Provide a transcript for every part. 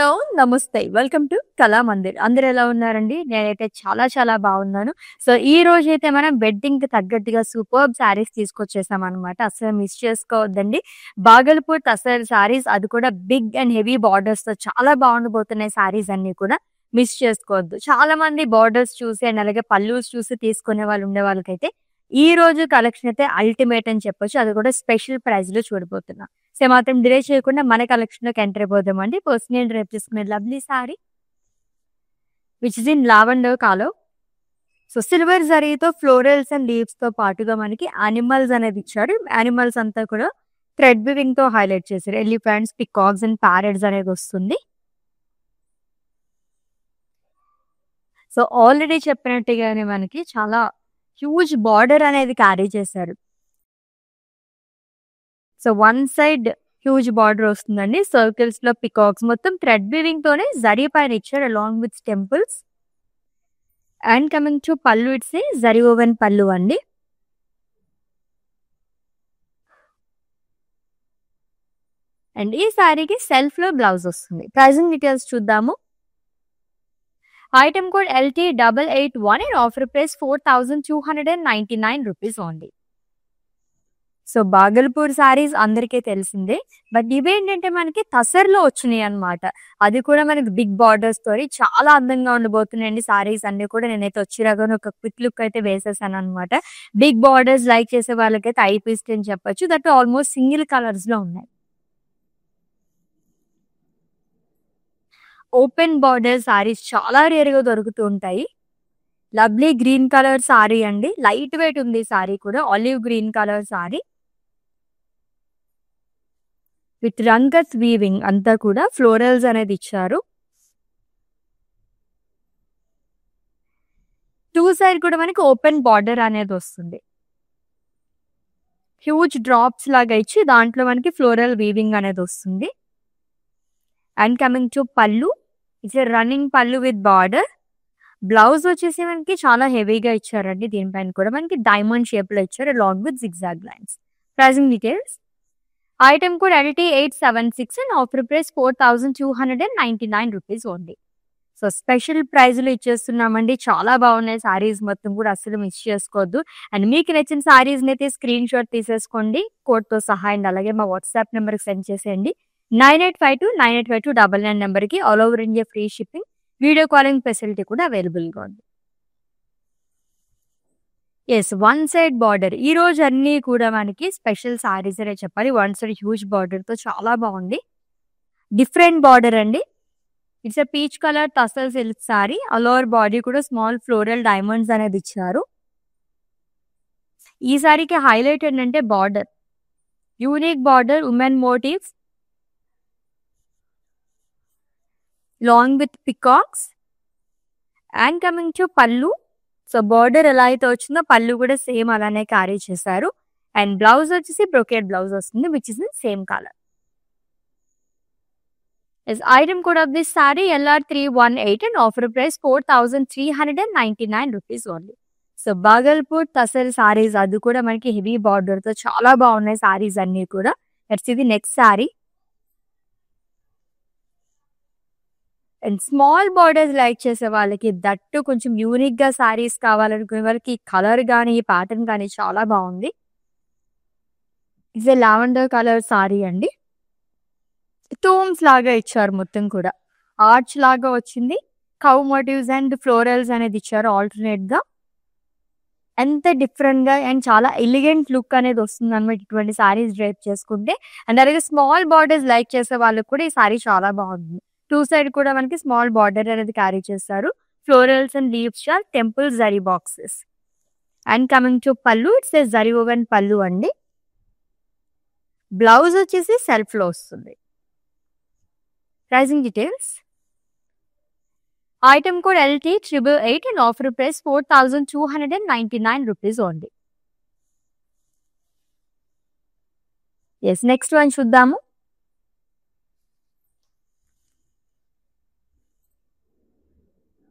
Hello! నమస్తే. Welcome to Kalamandir. అందరూ ఎలా ఉన్నారండి? నేనైతే చాలా చాలా బాగున్నాను. సో, ఈ రోజైతే మనం వెడ్డింగ్‌కి తగ్గట్టుగా సూపర్బ్ శారీస్ తీసుకొచ్చేసామనమాట. అస్సలు మిస్ చేసుకోవద్దండి. బాగల్పూర్ టసర్ శారీస్ అది కూడా బిగ్ అండ్ హెవీ బార్డర్స్‌తో చాలా బాగుండబోతున్నాయి శారీస్ అన్నీ కూడా. మిస్ చేసుకోవద్దు. చాలామంది బార్డర్స్ చూసి అండ్ అలాగే పల్లూస్ చూసి తీసుకునే వాళ్ళు ఉండే వాళ్ళకైతే ఈ రోజు కలెక్షన్ అయితే అల్టిమేట్ అని చెప్పొచ్చు. అది కూడా స్పెషల్ ప్రైస్‌లో చూడబోతున్నాం. సో, మాత్రం డిలే చేయకుండా మన కలెక్షన్‌లోకి ఎంటర్ అయిపోదామండి. ఫస్ట్ నేను రేపు తీసుకునే lovely sorry which is in lavender colour. So, silver జరీతో ఫ్లోరల్స్ అండ్ లీవ్స్‌తో పాటుగా మనకి యానిమల్స్ అనేది ఇచ్చారు. యానిమల్స్ అంతా కూడా థ్రెడ్ వీవింగ్‌తో హైలైట్ చేశారు. ఎలిఫెంట్స్, పికాక్స్ అండ్ ప్యారట్స్ అనేది వస్తుంది. సో, ఆల్రెడీ చెప్పినట్టుగానే మనకి చాలా హ్యూజ్ బార్డర్ అనేది క్యారీ చేశారు. So, one side huge border వస్తుందండి. సర్కిల్స్‌లో పికాక్స్ మొత్తం థ్రెడ్ వీవింగ్‌తోనే జరీ పైన ఇచ్చారు along with temples. And coming to పల్లు it's a zari woven pallu అండి. అండ్ ఈ శారీకి సెల్ఫ్‌లో బ్లౌజ్ వస్తుంది. ప్రైజింగ్ డీటెయిల్స్ చూద్దాము. Item code LT881 and offer price 4299 rupees only. So, Bhagalpur saris అందరికీ తెలిసిందే. బట్ ఇవేంటంటే మనకి టసర్‌లో వచ్చినాయి అన్నమాట. అది కూడా మనకి బిగ్ బార్డర్స్‌తోని చాలా అందంగా ఉండబోతున్నాయండి శారీస్ అన్నీ కూడా. నేనైతే వచ్చి రాగానే ఒక క్విక్ లుక్ అయితే వేసేసానన్నమాట. బిగ్ బార్డర్స్ లైక్ చేసే వాళ్ళకైతే ఐ ఫీస్ట్ అని చెప్పొచ్చు. దట్ ఆల్మోస్ట్ సింగిల్ కలర్స్‌లో ఉన్నాయి. ఓపెన్ బార్డర్ శారీస్ చాలా రేర్‌గా దొరుకుతూ ఉంటాయి. లవ్లీ గ్రీన్ కలర్ శారీ అండి. లైట్ వెయిట్ ఉంది శారీ కూడా. Olive green colour sari. With Rangat weaving అంతా కూడా ఫ్లోరల్స్ అనేది ఇచ్చారు. టూ సైడ్ కూడా మనకి ఓపెన్ బార్డర్ అనేది వస్తుంది. హ్యూజ్ డ్రాప్స్ లాగా ఇచ్చి దాంట్లో మనకి ఫ్లోరల్ వీవింగ్ అనేది వస్తుంది. అండ్ కమింగ్ టు పల్లు ఇట్స్ రన్నింగ్ పల్లు విత్ బార్డర్. బ్లౌజ్ వచ్చేసి మనకి చాలా హెవీగా ఇచ్చారండి. దీనిపైన కూడా మనకి డైమండ్ షేప్ లో ఇచ్చారు along with zigzag lines. Pricing details item code LT876 and offer price 4299 rupees only. So, special ప్రైజ్‌లో ఇచ్చేస్తున్నామండి. చాలా బాగున్నాయి శారీస్ మొత్తం కూడా అస్సలు మిస్ చేసుకోవద్దు. అండ్ మీకు నచ్చిన శారీస్‌ని అయితే స్క్రీన్ షాట్ తీసేసుకోండి కోడ్‌తో సహా. అండ్ అలాగే మా వాట్సాప్ నెంబర్‌కి సెండ్ చేసేయండి. 9852985299 నెంబర్‌కి all over India free shipping, video calling facility కూడా అవైలబుల్‌గా ఉంది. యెస్. One side border. ఈ రోజు అన్నీ కూడా మనకి స్పెషల్ శారీస్ అనే చెప్పాలి. వన్ సైడ్ హ్యూజ్ బార్డర్‌తో చాలా బాగుంది. డిఫరెంట్ బార్డర్ అండి. It's a peach colour tussar silk sari. All over body కూడా స్మాల్ ఫ్లోరల్ డైమండ్స్ అనేది ఇచ్చారు. ఈ సారీకి హైలైట్ ఏంటంటే border. Unique border, women motifs long with peacocks. And coming to pallu. So, border ఎలా అయితే వచ్చిందో పల్లు కూడా సేమ్ అలానే క్యారీ చేశారు. అండ్ బ్లౌజ్ వచ్చేసి బ్రొకేట్ బ్లౌజ్ వస్తుంది which is in same colour. Item code of this sari LR318 and offer price 4399 rupees only. So, Bhagalpur tussar saris అది కూడా మనకి హెవీ బార్డర్‌తో చాలా బాగున్నాయి సారీస్ అన్నీ కూడా. Let's see the next sari. And small borders like చేసే వాళ్ళకి దట్టు కొంచెం యూనిక్‌గా సారీస్ కావాలనుకునే వాళ్ళకి ఈ కలర్ గానీ, ఈ ప్యాటర్న్ గానీ చాలా బాగుంది. It's a lavender colour sari అండి. టోన్స్ లాగా ఇచ్చారు మొత్తం కూడా. ఆర్చ్ లాగా వచ్చింది. కౌ మోటివ్స్ అండ్ ఫ్లోరల్స్ అనేది ఇచ్చారు ఆల్టర్‌నేట్‌గా. ఎంత డిఫరెంట్‌గా అండ్ చాలా ఎలిగెంట్ లుక్ అనేది వస్తుందన్నమాట ఇటువంటి సారీస్ డ్రేప్ చేసుకుంటే. అండ్ అలాగే స్మాల్ బార్డర్స్ లైక్ చేసే వాళ్ళకి కూడా ఈ సారీ చాలా బాగుంది. టూ సైడ్ కూడా మనకి స్మాల్ బార్డర్ అనేది క్యారీ చేస్తారు. ఫ్లోరల్స్ అండ్ లీవ్స్ షాల్ temple zari boxes. And coming to పల్లు it's a zari woven pallu అండి. బ్లౌజ్ వచ్చేసి సెల్ఫ్‌లో వస్తుంది. Pricing details item code LT888 and offer price 4299 rupees only. Yes. Next one చూద్దాము.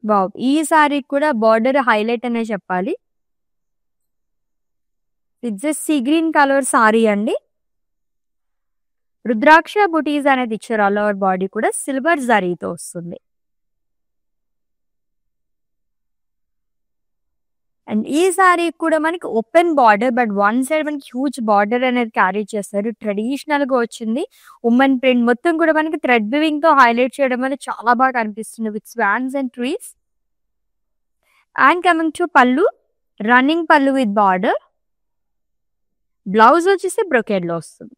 వావ్! ఈ సారీ కూడా బార్డర్ హైలైట్ అనే చెప్పాలి. It's a sea green colour sari అండి. రుద్రాక్ష బుటీస్ అనేది ఇచ్చారు. ఆల్ ఓవర్ బాడీ కూడా సిల్వర్ జరీతో వస్తుంది. అండ్ ఈ సారీ కూడా మనకి open border, but one side మనకి హ్యూజ్ బార్డర్ అనేది క్యారీ చేస్తారు. ట్రెడిషనల్‌గా వచ్చింది. ఉమెన్ ప్రింట్ మొత్తం కూడా మనకి థ్రెడ్ వీవింగ్‌తో హైలైట్ చేయడం వల్ల చాలా బాగా కనిపిస్తుంది with swans and trees. And coming to పళ్ళు, running pallu with border. Blouse వచ్చేసి బ్రొకేడ్‌లో వస్తుంది.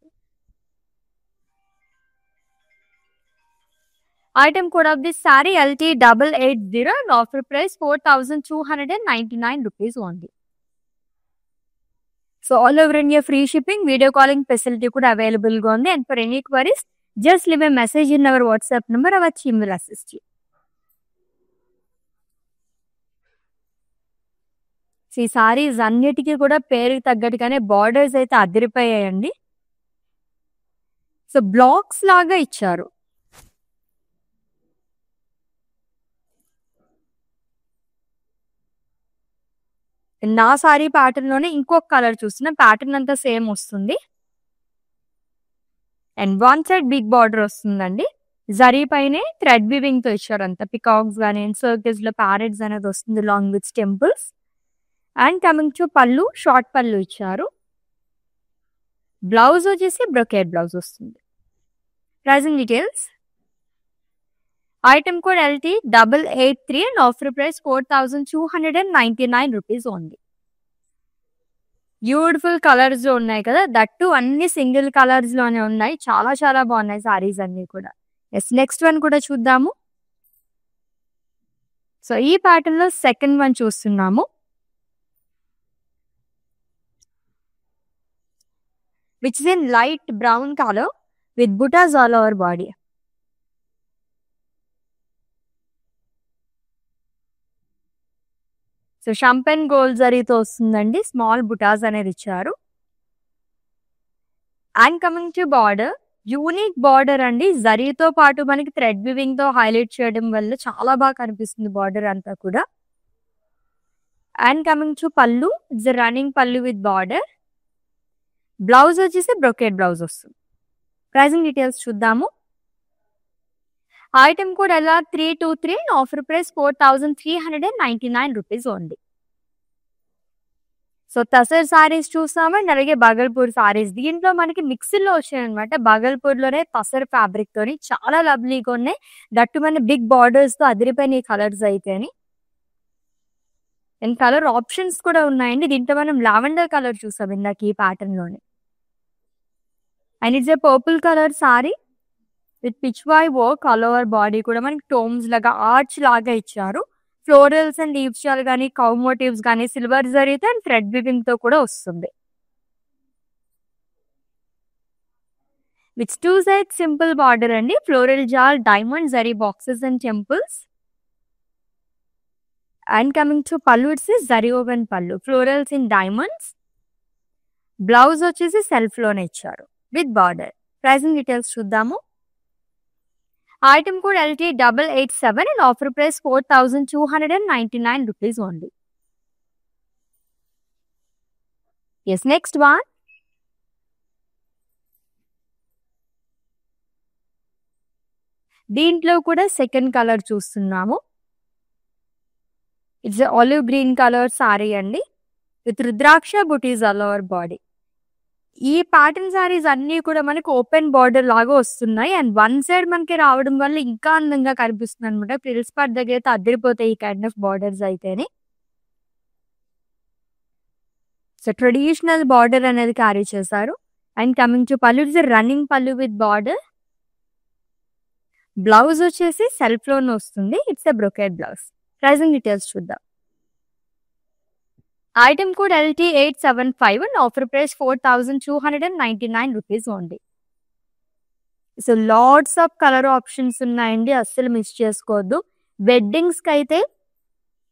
Item code of this sorry LT880 and offer price 4,299 rupees only. So all over India free shipping, video calling facility కూడా available గా ఉంది. And for any queries, just leave a message in our WhatsApp number. Our team will assist you. ఈ సారీస్ అన్నిటికీ కూడా పేరుకి తగ్గట్టుగానే borders అయితే అదిరిపోయాయండి. So blocks లాగా ఇచ్చారు. నా సారీ ప్యాటర్న్ లోనే ఇంకొక కలర్ చూస్తున్నా. ప్యాటర్న్ అంతా సేమ్ వస్తుంది. And one side big border వస్తుందండి. జరీ పైనే థ్రెడ్ వీవింగ్ తో ఇచ్చారు. అంతా పికాక్స్ గానీ సర్కిల్స్ లో ప్యారెట్స్ అనేది వస్తుంది long with temples. And coming to pallu, short pallu ఇచ్చారు. బ్లౌజ్ వచ్చేసి బ్రొకేడ్ బ్లౌజ్ వస్తుంది. Pricing details. Item code LT883 and offer price 4,299 rupees only. Beautiful colours లో ఉన్నాయి కదా, దట్టు అన్ని సింగిల్ కలర్స్ లోనే ఉన్నాయి. చాలా చాలా బాగున్నాయి సారీస్ అన్ని కూడా. ఎస్, నెక్స్ట్ వన్ కూడా చూద్దాము. సో ఈ ప్యాటర్న్ లో సెకండ్ వన్ చూస్తున్నాము. Which is in light brown colour with butas all over body. So champagne gold జరీతో వస్తుందండి. స్మాల్ బుటాస్ అనేది ఇచ్చారు. And coming to border, unique border అండి. జరీతో పాటు మనకి థ్రెడ్ వీవింగ్ తో హైలైట్ చేయడం వల్ల చాలా బాగా కనిపిస్తుంది బార్డర్ అంతా కూడా. And coming to pallu, it's running pallu with border. Blouse వచ్చేసి బ్రొకేడ్ బ్లౌజ్ వస్తుంది. ప్రైజింగ్ డీటెయిల్స్ చూద్దాము. Item code LR323 and offer price 4,399 rupees only. So tussar saris చూస్తామండి, అలాగే బగల్పూర్ సారీస్. దీంట్లో మనకి మిక్స్లో వచ్చాయి అనమాట. బగల్పూర్లోనే తసర్ ఫ్యాబ్రిక్ తోని చాలా లవ్లీగా ఉన్నాయి. దట్టు మన బిగ్ బార్డర్స్ తో అదిరిపోయిన కలర్స్ అయితే. అండ్ కలర్ ఆప్షన్స్ కూడా ఉన్నాయండి. దీంట్లో మనం లావెండర్ కలర్ చూసాం ఇందాక ఈ ప్యాటర్న్ లోనే. And it's a purple colour sari with pichwai work all over body కూడా మనకి టోమ్స్ లాగా ఆర్చ్ లాగా ఇచ్చారు. ఫ్లోరల్స్ అండ్ లీవ్స్ చాల్ కానీ కౌ మోటివ్స్ కానీ సిల్వర్ జరీతో అండ్ థ్రెడ్ వీవింగ్ తో కూడా వస్తుంది. With two side simple border అండి. Floral jaal, diamond zari boxes and temples. And coming to pallu, it's zari woven pallu, florals in diamonds. Blouse వచ్చేసి సెల్ఫ్ లోనే ఇచ్చారు విత్ బార్డర్. ప్రైజింగ్ డీటెయిల్స్ చూద్దాము. Item code LT887 and offer price 4,299 rupees only. Yes, next one. దీంట్లో కూడా second colour చూస్తున్నాము. It's olive green colour sari అండి with rudraksha buttis all over body. ఈ pattern saris అన్ని కూడా మనకి ఓపెన్ బార్డర్ లాగా వస్తున్నాయి. అండ్ వన్ సైడ్ మనకి రావడం వల్ల ఇంకా అందంగా కనిపిస్తుంది అనమాట. ప్రిల్స్ పార్ట్ దగ్గర అయితే అదిరిపోతాయి ఈ కైండ్ ఆఫ్ బార్డర్స్ అయితేనే. సో ట్రెడిషనల్ బార్డర్ అనేది క్యారీ చేశారు. And coming to pallu, it's running pallu with border. Blouse వచ్చేసి సెల్ఫ్ లోనే వస్తుంది. It's a brocade blouse. Pricing details చూద్దాం. Item code LT875 and offer price 4,299 rupees only. So lots of colour options ఉన్నాయండి, అస్సలు miss చేసుకోవద్దు. వెడ్డింగ్స్కి అయితే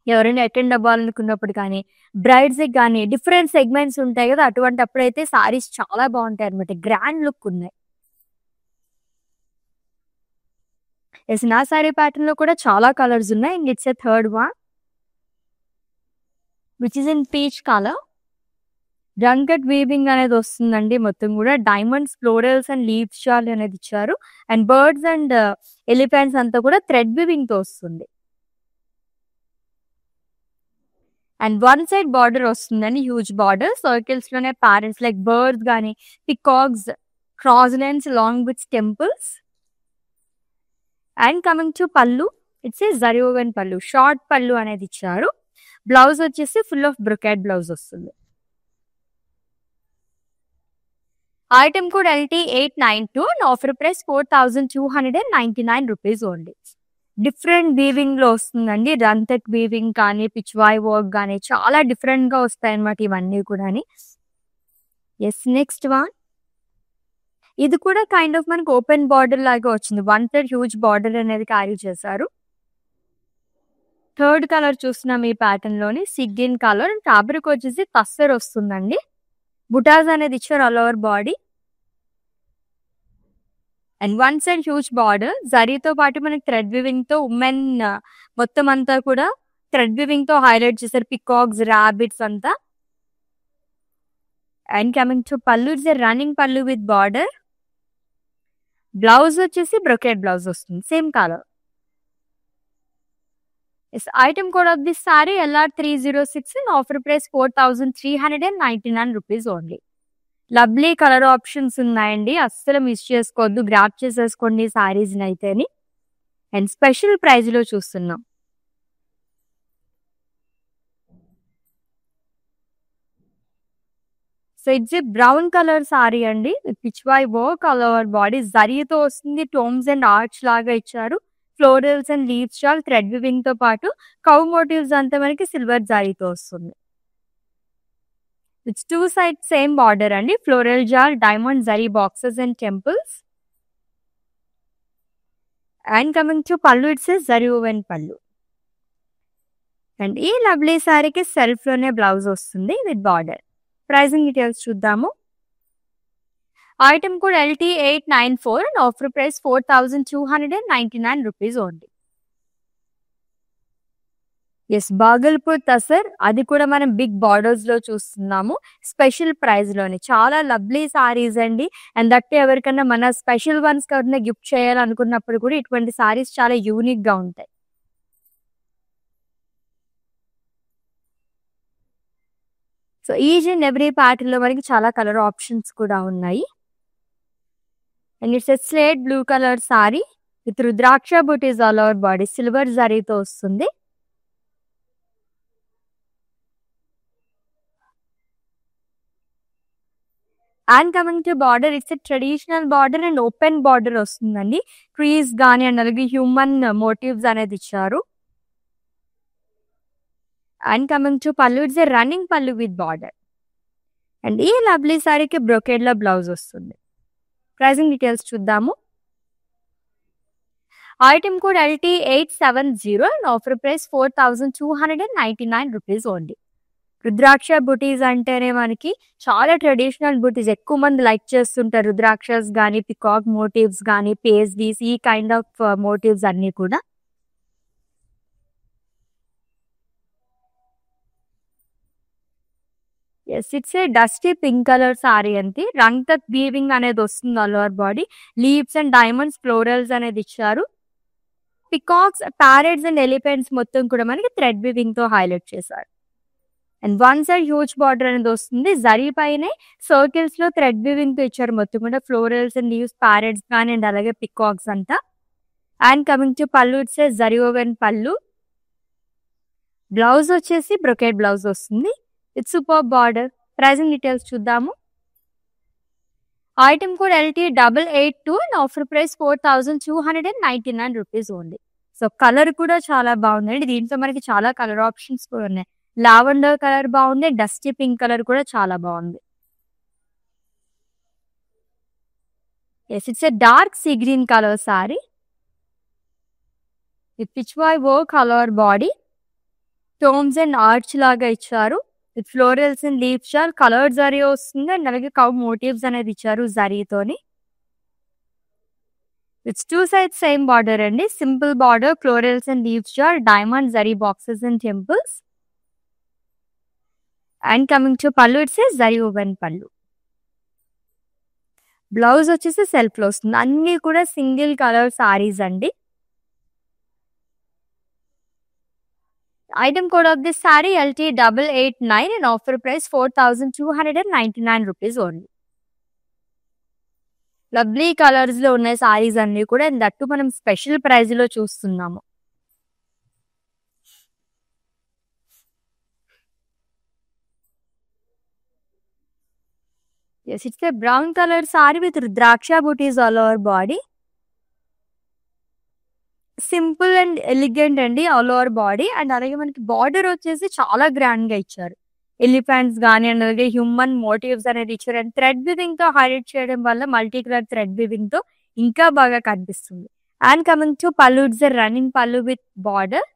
ఎవరైనా అటెండ్ అవ్వాలనుకున్నప్పుడు కానీ, బ్రైడ్స్కి కానీ డిఫరెంట్ సెగ్మెంట్స్ ఉంటాయి కదా, అటువంటి అప్పుడైతే సారీస్ చాలా బాగుంటాయి అనమాట. గ్రాండ్ లుక్ ఉన్నాయి. ఎస్, నా సారీ ప్యాటర్న్ లో కూడా చాలా కలర్స్ ఉన్నాయి. And it's a third one which is in peach colour డ్రంకెట్ వీవింగ్ అనేది వస్తుందండి మొత్తం కూడా. డైమండ్స్, ఫ్లోరల్స్ అండ్ లీవ్స్ షాల్ అనేది ఇచ్చారు. అండ్ బర్డ్స్ అండ్ ఎలిఫెంట్స్ అంతా కూడా థ్రెడ్ వీవింగ్‌తో వస్తుంది. అండ్ వన్ సైడ్ బార్డర్ వస్తుందండి. Huge border. సర్కిల్స్‌లోనే ప్యారెట్స్ లైక్ బర్డ్స్ గాని, peacocks, cross lines long with temples. And coming to పల్లు, it's a zari woven pallu. Short pallu అనేది ఇచ్చారు. బ్లౌజ్ వచ్చేసి ఫుల్ ఆఫ్ బ్రొకెట్ బ్లౌజ్ వస్తుంది. Item code LT892 and offer price 4299 rupees only. Different weaving లో వస్తుందండి. రంతక్ weaving కానీ, Pichwai work కానీ చాలా డిఫరెంట్ గా వస్తాయన్నమాట ఇవన్నీ కూడా. Yes, next one. ఇది కూడా కైండ్ ఆఫ్ మనకు ఓపెన్ బార్డర్ లాగా వచ్చింది. 1/3 హ్యూజ్ బార్డర్ అనేది క్యారీ చేశారు. థర్డ్ కలర్ చూస్తున్నాం ఈ ప్యాటర్న్ లోని, సిగ్గిన్ కలర్. అండ్ ఫ్యాబ్రిక్ వచ్చేసి టస్సర్ వస్తుందండి. బుటాస్ అనేది ఇచ్చారు all over body. And one side huge border. జరీతో పాటు మనకి థ్రెడ్ వివింగ్ తో ఉమెన్ మొత్తం అంతా కూడా థ్రెడ్ వివింగ్ తో హైలైట్ చేశారు. పికాక్స్, రాబిట్స్ అంతా. అండ్ కమింగ్ టు పల్లు, ఇట్స్ ఏ రన్నింగ్ పల్లు విత్ బార్డర్. బ్లౌజ్ వచ్చేసి బ్రొకెట్ బ్లౌజ్ వస్తుంది, same colour. Item code of this sari LR306 and offer price 4399 rupees only. Lovely colour options ఉన్నాయండి, అస్సలు miss చేసుకోవద్దు. గ్రాప్ చేసేసుకోండి సారీస్ అయితేని. అండ్ స్పెషల్ ప్రైస్ లో చూస్తున్నాం. So it's a brown colour sari అండి. Pichwai work all over body. జరీతో వస్తుంది. టోమ్స్ అండ్ ఆర్చ్ లాగా ఇచ్చారు. ఫ్లోరల్స్ అండ్ లీవ్స్ షాల్ థ్రెడ్ వివింగ్ తో పాటు కౌ మోటివ్స్ అంతా మనకి సిల్వర్ జరీతో వస్తుంది. It's two side same border అండి. Floral jaal, diamond zari boxes and temples. And coming to పల్లు, it's zari woven pallu. And ఈ లవ్లీ సారీకి సెల్ఫ్ లోనే బ్లౌజ్ వస్తుంది విత్ బార్డర్. ప్రైజింగ్ డీటెయిల్స్ చూద్దాము. Item code LT894 and offer price 4299 rupees only. Yes, Bhagalpur tussar, అది కూడా మనం బిగ్ బార్డర్స్ లో చూస్తున్నాము. స్పెషల్ ప్రైస్ లోని చాలా లవ్లీ సారీస్ అండి. అండ్ దట్ ఎవరికన్నా మన స్పెషల్ వన్స్ ఎవరైనా గిఫ్ట్ చేయాలనుకున్నప్పుడు కూడా ఇటువంటి సారీస్ చాలా యూనిక్ గా ఉంటాయి. So each and every pattern లో మనకి చాలా కలర్ ఆప్షన్స్ కూడా ఉన్నాయి. And it's a slate blue colour sari with rudraksha butis all over body. Silver జరీతో వస్తుంది. And coming to border, it's a traditional border and open border వస్తుందండి. ట్రీస్ కానీ అండ్ అలాగే హ్యూమన్ మోటివ్స్ అనేది ఇచ్చారు. అండ్ కమింగ్ టు పల్లు, ఇట్స్ ఎ రన్నింగ్ పల్లు విత్ బార్డర్. అండ్ ఈ లవ్లీ సారీకి బ్రొకేడ్ లో బ్లౌజ్ వస్తుంది. ప్రైజింగ్ డీటెయిల్స్ చూద్దాము. Item code LT870 and offer price 4299 rupees only. Rudraksha butis అంటేనే మనకి చాలా ట్రెడిషనల్ బుటీస్ ఎక్కువ మంది లైక్ చేస్తుంటారు. రుద్రాక్షస్ కానీ, పికాక్ మోటివ్స్ కానీ, పేస్లీస్, ఈ కైండ్ ఆఫ్ మోటివ్స్ అన్ని కూడా. Yes, it's a dusty pink colour sari అంతే. రంగ్ వీవింగ్ అనేది వస్తుంది all over body. Leaves and diamonds, florals అనేది ఇచ్చారు. పికాక్స్, ప్యారెట్స్ అండ్ ఎలిఫెంట్స్ మొత్తం కూడా మనకి థ్రెడ్ వీవింగ్ తో హైలైట్ చేశారు. And one side huge border అనేది వస్తుంది. జరీ పైనే సర్కిల్స్ లో థ్రెడ్ వీవింగ్ తో ఇచ్చారు మొత్తం కూడా. ఫ్లోరల్స్ అండ్ లీవ్స్, ప్యారెట్స్ కానీ అండ్ అలాగే పికాక్స్ అంతా. అండ్ కమింగ్ టు పల్లు, it's zari woven pallu. Blouse వచ్చేసి బ్రొకెట్ బ్లౌజ్ వస్తుంది. It's super border. Pricing details చూద్దాము. Item code LT882 and offer price 4299 rupees only. So colour కూడా చాలా బాగుందండి. దీంట్లో మనకి చాలా కలర్ ఆప్షన్స్ కూడా ఉన్నాయి. లావెండర్ కలర్ బాగుంది. డస్టీ పింక్ కలర్ కూడా చాలా బాగుంది. Yes, it's a dark sea green colour sari with pichwai work colour body. Domes and arch లాగా ఇచ్చారు. విత్ ఫ్లోరల్స్ అండ్ లీవ్స్ షాల్ కలర్ జరీ వస్తుంది. అండ్ అలాగే కౌ మోటివ్స్ అనేది ఇచ్చారు జరీతోని. It's two side same border అండి. Simple border, florals and leaves షాల్, diamond zari boxes and temples. And coming to pallu it's zari woven pallu. Blouse వచ్చేసి సెల్ఫ్ లో వస్తుంది. అన్ని కూడా సింగిల్ కలర్ సారీస్ అండి. Item code of this sorry LT889 and offer price 4299 rupees only. Lovely colours లో ఉన్న సారీస్ అన్ని కూడా దట్టు మనం స్పెషల్ ప్రైస్ లో చూస్తున్నాము. Yes, it's a brown color saree with Rudraksha booties all over body. Simple and elegant అండి all over body. And అలాగే మనకి బార్డర్ వచ్చేసి చాలా గ్రాండ్ గా ఇచ్చారు. ఎలిఫెంట్స్ కానీ అండ్ అలాగే హ్యూమన్ మోటివ్స్ అనేది ఇచ్చారు. అండ్ థ్రెడ్ వివింగ్ తో హైలైట్ చేయడం వల్ల మల్టీ కలర్ థ్రెడ్ వివింగ్ తో ఇంకా బాగా కనిపిస్తుంది. And coming to pallu it's running pallu with border.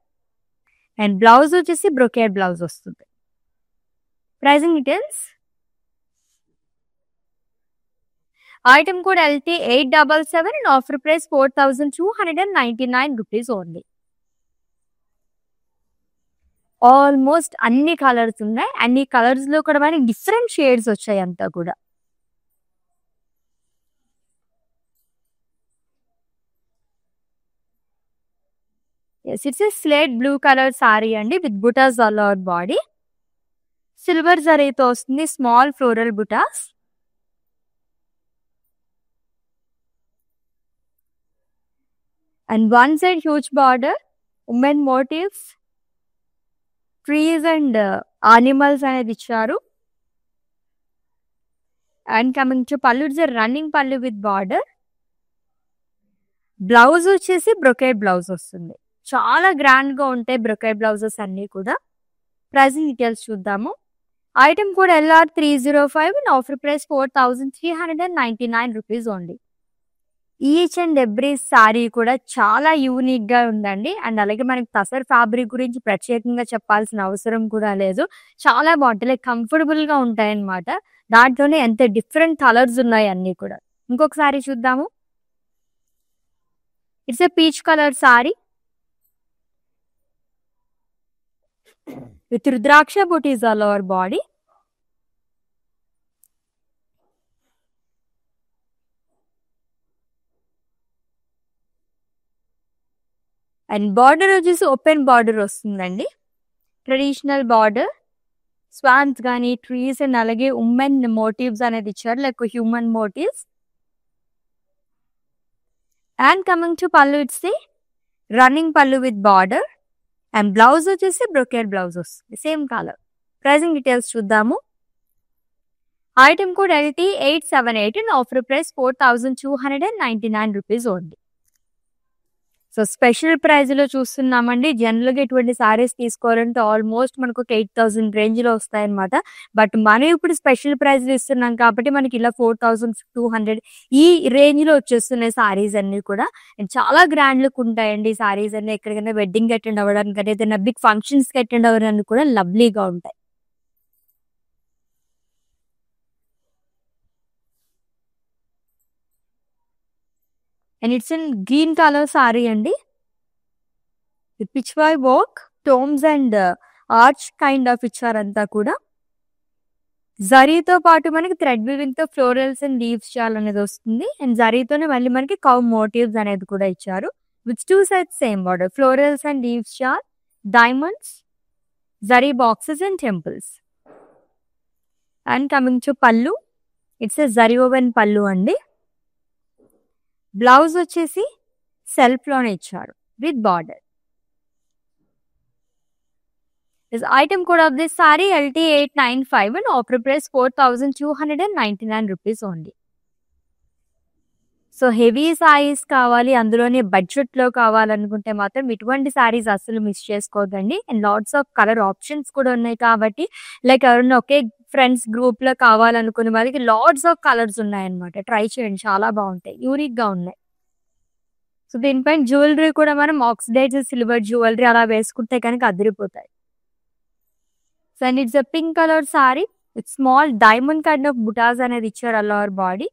And blouse వచ్చేసి బ్రొకేడ్ బ్లౌజ్ వస్తుంది. Pricing details. Item code LT877 and offer price 4299 rupees only. Almost అన్ని కలర్స్ ఉన్నాయి. అన్ని కలర్స్ లో కూడా మనకి డిఫరెంట్ షేడ్స్ వచ్చాయి అంతా కూడా. Yes, it's a slate blue colour sari అండి with butas all over body. Silver జరీతో వస్తుంది, small floral butas. And one side huge border, women motifs, trees and animals అనేది ఇచ్చారు. And coming to pallu it's running pallu with border. Blouse వచ్చేసి brocade blouse వస్తుంది. చాలా grand గా ఉంటాయి బ్రొకేడ్ బ్లౌజెస్ అన్ని కూడా. ప్రైజింగ్ డీటెయిల్స్ చూద్దాము. Item code LR305 and offer price 4399 rupees only. Each and every sorry కూడా చాలా యూనిక్ గా ఉందండి. అండ్ అలాగే మనకి టసర్ ఫ్యాబ్రిక్ గురించి ప్రత్యేకంగా చెప్పాల్సిన అవసరం కూడా లేదు. చాలా బాగుంటాయి, లైక్ కంఫర్టబుల్ గా ఉంటాయి అన్నమాట. దాంట్లోనే ఎంత డిఫరెంట్ కలర్స్ ఉన్నాయి అన్ని కూడా. ఇంకొక సారీ చూద్దాము. It's a peach colour sari with rudraksha butis all over body. And border వచ్చేసి ఓపెన్ బార్డర్ వస్తుందండి. ట్రెడిషనల్ బార్డర్, స్వాన్స్ కానీ ట్రీస్ అండ్ అలాగే ఉమెన్ మోటివ్స్ అనేది ఇచ్చారు, like human motifs. And coming to pallu it's running pallu with border. And blouse వచ్చేసి brocade blouse వస్తుంది, same colour. Pricing details చూద్దాము. Item code LT878 and offer price 4299 rupees only. So special price లో చూస్తున్నామండి. General గా ఇటువంటి సారీస్ తీసుకోవాలంటే ఆల్మోస్ట్ మనకు ఒక 8000 రేంజ్ లో వస్తాయన్నమాట. బట్ మనం ఇప్పుడు స్పెషల్ ప్రైజ్ ఇస్తున్నాం కాబట్టి మనకి ఇలా 4200 ఈ రేంజ్ లో వచ్చేస్తున్నాయి సారీస్ అన్ని కూడా. అండ్ చాలా గ్రాండ్ లుక్ ఉంటాయండి సారీస్ అన్ని. ఎక్కడికైనా వెడ్డింగ్ అటెండ్ అవ్వడానికి కానీ ఏదైనా బిగ్ ఫంక్షన్స్ కి అటెండ్ అవ్వడానికి కూడా లవ్లీగా ఉంటాయి. And it's in green colour sari అండి. Pichwai work, domes and arch kind of ఇచ్చారంతా కూడా. జరీతో పాటు మనకి థ్రెడ్ వీవింగ్ తో ఫ్లోరల్స్ అండ్ లీవ్స్ షాల్ అనేది వస్తుంది. అండ్ జరీతోనే మళ్ళీ మనకి కౌ మోటివ్స్ అనేది కూడా ఇచ్చారు with 2 sides same border. Florals and leaves షాల్, diamonds, zari boxes and temples. And coming to pallu it's a zari woven pallu అండి. బ్లౌజ్ వచ్చేసి సెల్ఫ్ లోనే ఇచ్చారు with border. Item code of this sari LT895 and offer price 4299 rupees only. So heavy saris కావాలి, అందులోనే budget లో కావాలనుకుంటే మాత్రం ఇటువంటి సారీస్ అస్సలు మిస్ చేసుకోవద్దండి. And lots of colour options కూడా ఉన్నాయి కాబట్టి, లైక్ ఎవరైనా ఒకే ఫ్రెండ్స్ గ్రూప్ లో కావాలనుకునే వాళ్ళకి లాట్స్ ఆఫ్ కలర్స్ ఉన్నాయన్నమాట. ట్రై చేయండి, చాలా బాగుంటాయి, యూనిక్ గా ఉన్నాయి. సో దీనిపైన జ్యువెలరీ కూడా మనం ఆక్సిడైజ్ సిల్వర్ జ్యువెలరీ అలా వేసుకుంటే కనుక అదిరిపోతాయి. So and it's a pink colour sari with small diamond kind of butas అనేది ఇచ్చారు all over body.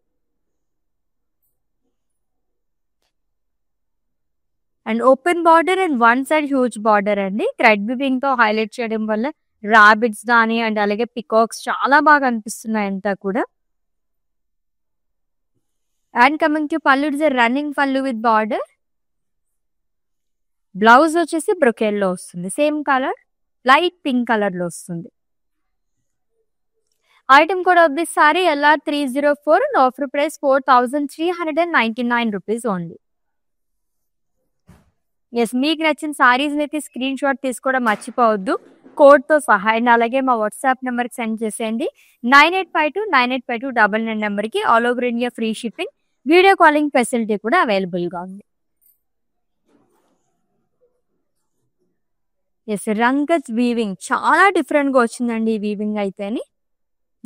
And open border and one side huge border అండి. థ్రెడ్ వీవింగ్ తో హైలైట్ చేయడం వల్ల రాబిట్స్ గాని అండ్ అలాగే పికాక్స్ చాలా బాగా అనిపిస్తున్నాయి అంతా కూడా. And coming to pallu, it's running pallu with border. Blouse వచ్చేసి బ్రొకేడ్ లో వస్తుంది. Same colour light pink colour లో వస్తుంది. Item code of this sari LR304 and offer price 4,399 rupees only. Yes, మీకు నచ్చిన సారీస్ అయితే స్క్రీన్ షాట్ తీసుకోవడం మర్చిపోవద్దు కోడ్తో సహా. అండ్ అలాగే మా వాట్సాప్ నెంబర్కి సెండ్ చేసేయండి 9852985299 నెంబర్కి. All over India free shipping, video calling facility కూడా అవైలబుల్గా ఉంది. ఎస్, రంగత్ వీవింగ్ చాలా డిఫరెంట్గా వచ్చిందండి ఈ వీవింగ్ అయితేని.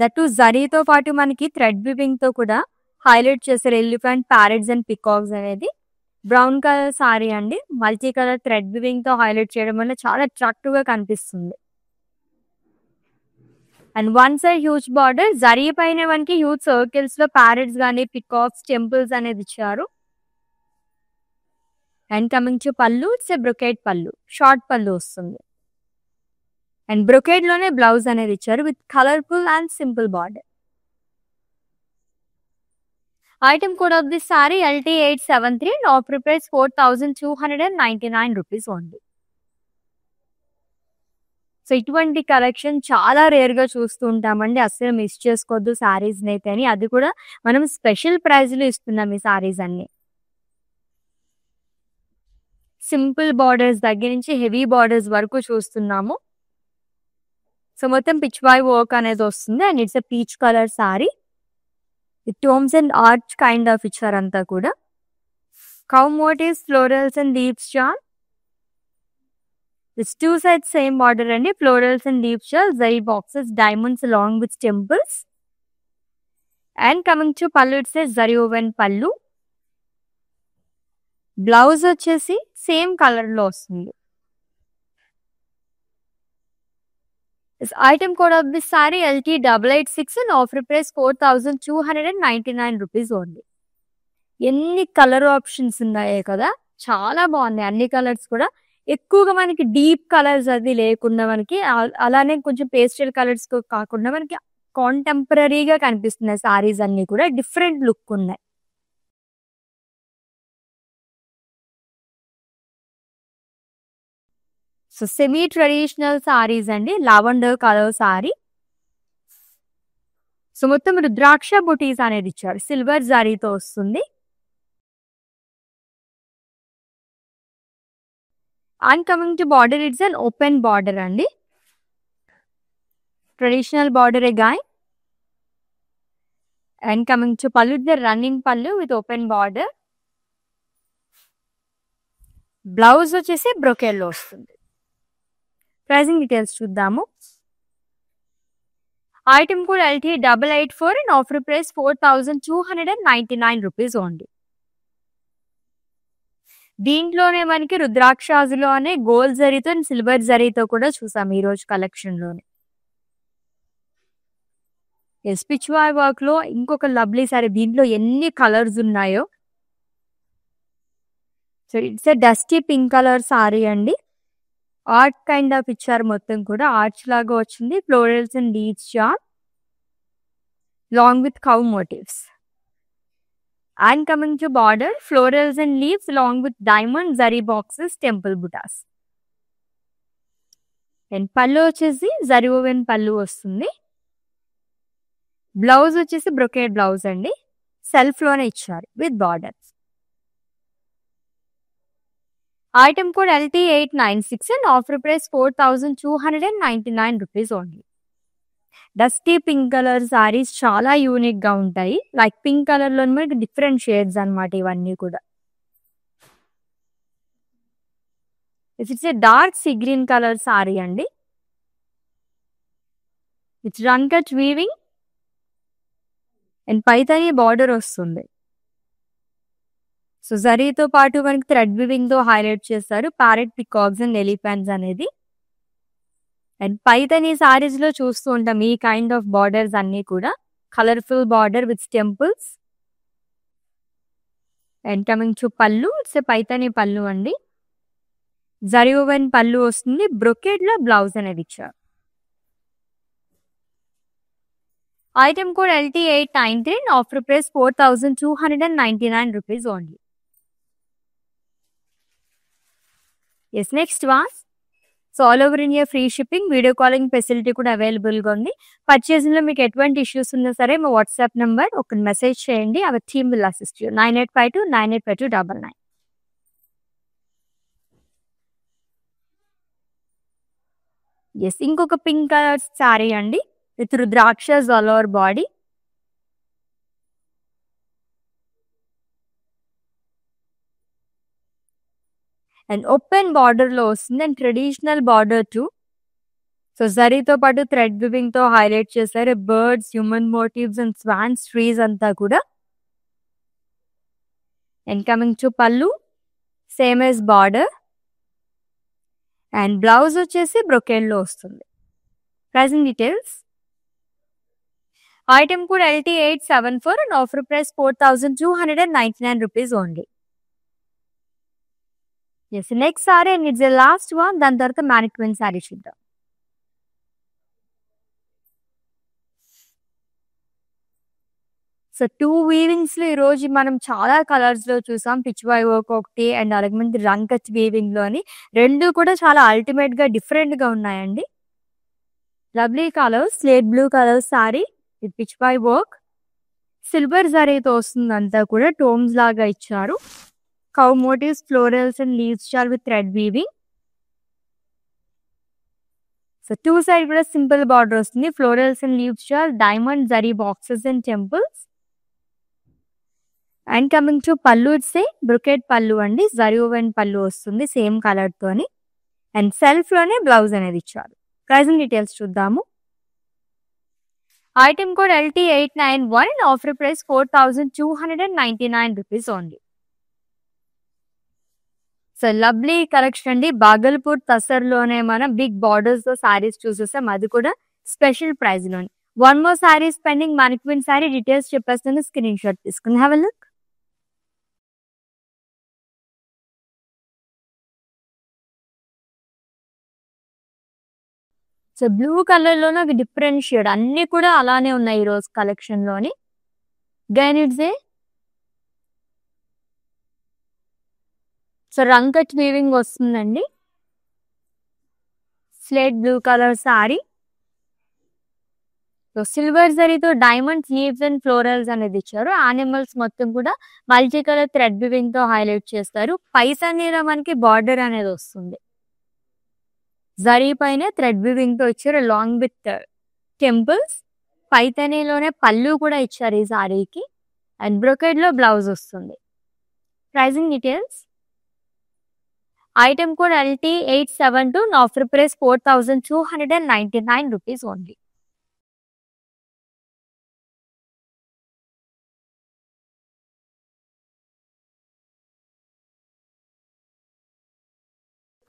దట్టు జరీతో పాటు మనకి థ్రెడ్ వీవింగ్ తో కూడా హైలైట్ చేశారు ఎలిఫెంట్, ప్యారెట్స్ అండ్ పికాక్స్ అనేది. బ్రౌన్ కలర్ సారీ అండి, మల్టీ కలర్ థ్రెడ్ వీవింగ్ తో హైలైట్ చేయడం వల్ల చాలా అట్రాక్టివ్ గా కనిపిస్తుంది. And one side huge border, zari పైన మనకి హ్యూజ్ సర్కిల్స్ లో ప్యారెట్స్ గానీ పికాక్స్, టెంపుల్స్ అనేది ఇచ్చారు. And coming to pallu, it's brocade పళ్ళు, షార్ట్ పళ్ళు వస్తుంది. అండ్ బ్రొకేడ్ లోనే బ్లౌజ్ అనేది ఇచ్చారు with colourful and simple border. Item code of this sorry LT873 and offer price 4,299 rupees only. So ఇటువంటి కలెక్షన్ చాలా రేర్ గా చూస్తూ ఉంటామండి, అస్సలు మిస్ చేసుకోవద్దు సారీస్ అయితే అని. అది కూడా మనం స్పెషల్ ప్రైస్ లో ఇస్తున్నాం ఈ సారీస్ అన్ని. సింపుల్ బార్డర్స్ దగ్గర నుంచి హెవీ బార్డర్స్ వరకు చూస్తున్నాము. సో మొత్తం పిచ్ బాయ్ వర్క్ అనేది వస్తుంది. And it's peach colour sari with domes and arch kind of ఇచ్చారంతా కూడా. Cow motifs, florals and leaves చార్. It's two sides same border అండి, ఫ్లోరల్స్ అండ్ లీవ్స్ చార్, zari boxes, diamonds along with temples. And coming to pallu, it's zari woven pallu. Blouse వచ్చేసి same colour లో వస్తుంది. Item code of this saree LT886 and offer price 4,299 rupees only. ఎన్ని colour options ఉన్నాయో కదా, చాలా బాగున్నాయి అన్ని కలర్స్ కూడా. ఎక్కువగా మనకి డీప్ కలర్స్ అది లేకుండా మనకి అలానే కొంచెం పేస్టల్ కలర్స్ కాకుండా మనకి కాంటెంపరీగా కనిపిస్తున్నాయి సారీస్ అన్ని కూడా, డిఫరెంట్ లుక్ ఉన్నాయి. సో సెమీ ట్రెడిషనల్ సారీస్ అండి, లావెండర్ కలర్ సారీ. సో మొత్తం రుద్రాక్ష బుటీస్ అనేది ఇచ్చారు, సిల్వర్ జారీతో వస్తుంది. And coming to border, it's an open border అండి, ట్రెడిషనల్ బార్డర్ ఏ గాయ్. And coming to pallu, it's running pallu with open border. Blouse వచ్చేసి బ్రొకేడ్ లో వస్తుంది. ప్రైసింగ్ డీటెయిల్స్ చూద్దాము. Item code LT884 and offer price 4,299 rupees only. దీంట్లోనే మనకి రుద్రాక్షాజులో అనే గోల్డ్ జరీతో అండ్ సిల్వర్ జరీతో కూడా చూసాం ఈ రోజు కలెక్షన్ లోనే. పిచ్వాయ్ వర్క్ లో ఇంకొక లవ్లీ సారీ, దీంట్లో ఎన్ని కలర్స్ ఉన్నాయో. So it's dusty pink colour sari అండి, ఆర్ట్ కైండ్ ఆఫ్ ఇచ్చారు, మొత్తం కూడా ఆర్చ్ లాగా వచ్చింది. ఫ్లోరల్స్ అండ్ లీవ్స్ చార్ long with cow motifs. And coming to border, florals and leaves long with diamond, zari boxes, temple butas. And pallu వచ్చేసి జరీ ఓవెన్ పళ్ళు వస్తుంది. బ్లౌజ్ వచ్చేసి బ్రొకేడ్ బ్లౌజ్ అండి, సెల్ఫ్ లోనే ఇచ్చారు with borders. Item code LT896 and offer price 4,299 rupees only. Dusty pink colour saris చాలా unique గా ఉంటాయి. Like pink colour లో మనకి డిఫరెంట్ షేడ్స్ అన్నమాట ఇవన్నీ కూడా. It's a dark sea green colour sari అండి, ఇట్స్ రన్ కట్ వీవింగ్ అండ్ పైతాని బార్డర్ వస్తుంది. సో జరీతో పాటు మనకి థ్రెడ్ వీవింగ్ తో హైలైట్ చేస్తారు ప్యారెట్, పికాక్స్ అండ్ ఎలిఫెంట్స్ అనేది. అండ్ పైతాని సారీస్ లో చూస్తూ ఉంటాం ఈ కైండ్ ఆఫ్ బార్డర్స్ అన్ని కూడా, colourful border with temples. And coming to pallu, it's Paithani pallu అండి, జరీ ఓవెన్ పళ్ళు వస్తుంది. బ్రొకేడ్ లో బ్లౌజ్ అనేది ఇచ్చారు. Item code LT893 and offer price 4,299 rupees only. Yes, next one. So all over India free shipping, video calling facility కూడా available గా ఉంది. Purchasing లో మీకు ఎటువంటి ఇష్యూస్ ఉన్నా సరే మా వాట్సాప్ నంబర్ ఒక మెసేజ్ చేయండి. Our team will assist you. 9852985299. Yes, ఇంకొక పింక్ కలర్ సారీ అండి with rudrakshas all over body. And open border లో వస్తుంది and traditional border too. So జరీతో పాటు థ్రెడ్ వివింగ్ తో హైలైట్ చేశారు birds, human motifs and swans trees అంతా కూడా. And coming to pallu, same as border. And blouse వచ్చేసి బ్రొకేడ్ లో వస్తుంది. Pricing details. ఐటమ్ కూడా LT874 and offer price 4,299 rupees only. Yes, next sari and it's the last one. దాని తర్వాత mannequin sari చూద్దాం. So 2 weavings లో ఈ రోజు మనం చాలా కలర్స్ లో చూసాం. పిచ్ వై వర్క్ ఒకటి అండ్ అలాగే రంకచ్ వీవింగ్ లోని రెండు కూడా చాలా అల్టిమేట్ గా డిఫరెంట్ గా ఉన్నాయండి. Lovely colours, slate blue colour sari with pichwai work, silver జరీతో వస్తుంది. అంతా కూడా టోమ్స్ లాగా ఇచ్చారు. Cow motifs, florals and leaves చార్ with thread weaving. So 2 side కూడా సింపుల్ బార్డర్ వస్తుంది. ఫ్లోరల్స్ అండ్ లీవ్స్ చార్, diamond zari boxes and temples. And coming to pallu, it's a brocade pallu అండి. జరీ ఓవెన్ పళ్ళు వస్తుంది సేమ్ కలర్ తోని. అండ్ సెల్ఫ్ లోనే బ్లౌజ్ అనేది ఇచ్చారు. ప్రైసింగ్ డీటెయిల్స్ చూద్దాము. Item code LT891 and offer price 4,299 rupees only. So lovely collection అండి. బాగల్పూర్ తసర్లోనే మనం బిగ్ బార్డర్స్ తో సారీస్ చూసేసాం, అది కూడా స్పెషల్ ప్రైస్ లోని. One more sorry spending మానిక్విన్ sorry details చెప్పేస్తాను, స్క్రీన్ షాట్ తీసుకుని have a look. So blue colour లోనే ఒక డిఫరెంట్ షేడ్, అన్ని కూడా అలానే ఉన్నాయి ఈ రోజు కలెక్షన్ లోని. గైన్ ఇట్స్ ఏ సో రంకట్ వీవింగ్ వస్తుందండి. Slate blue colour sari. So silver జరీతో డైమండ్స్, లీవ్స్ అండ్ ఫ్లోరల్స్ అనేది ఇచ్చారు. యానిమల్స్ మొత్తం కూడా మల్టీ కలర్ థ్రెడ్ వీవింగ్ తో హైలైట్ చేస్తారు. పైసనీలో మనకి బార్డర్ అనేది వస్తుంది. జరీ పైన థ్రెడ్ వీవింగ్ తో ఇచ్చారు అలాంగ్ విత్ టెంపుల్స్. పైతనీలోనే పళ్ళు కూడా ఇచ్చారు ఈ సారీకి. అండ్ బ్రొకెడ్ లో బ్లౌజ్ వస్తుంది. Pricing details. Item code LT872 and offer price 4,299 rupees only.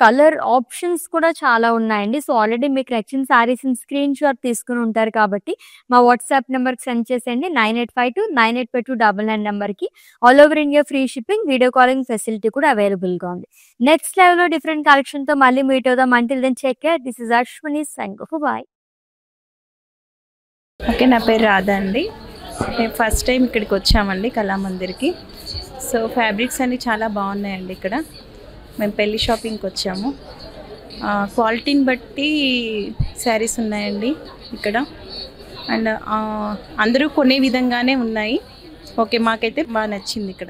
Colour options కూడా చాలా ఉన్నాయండి. సో ఆల్రెడీ మీకు నచ్చిన సారీస్ స్క్రీన్ షాట్ తీసుకుని ఉంటారు కాబట్టి మా వాట్సాప్ నెంబర్కి సెండ్ చేసేయండి. 9852985299 నెంబర్కి. All over India free shipping, video calling facility కూడా అవైలబుల్గా ఉంది. నెక్స్ట్ లెవెల్లో డిఫరెంట్ కలెక్షన్తో మళ్ళీ మీట్ అవుదాం. Until then take care. This is Ashwini signing off. Bye. Okay, నా పేరు రాధా అండి. మేము ఫస్ట్ టైం ఇక్కడికి వచ్చామండి కళామందిర్కి. సో ఫ్యాబ్రిక్స్ అన్నీ చాలా బాగున్నాయండి ఇక్కడ. మేము పెళ్ళి షాపింగ్కి వచ్చాము. క్వాలిటీని బట్టి శారీస్ ఉన్నాయండి ఇక్కడ. అండ్ అందరూ కొనే విధంగానే ఉన్నాయి. ఓకే, మాకైతే బాగా నచ్చింది ఇక్కడ.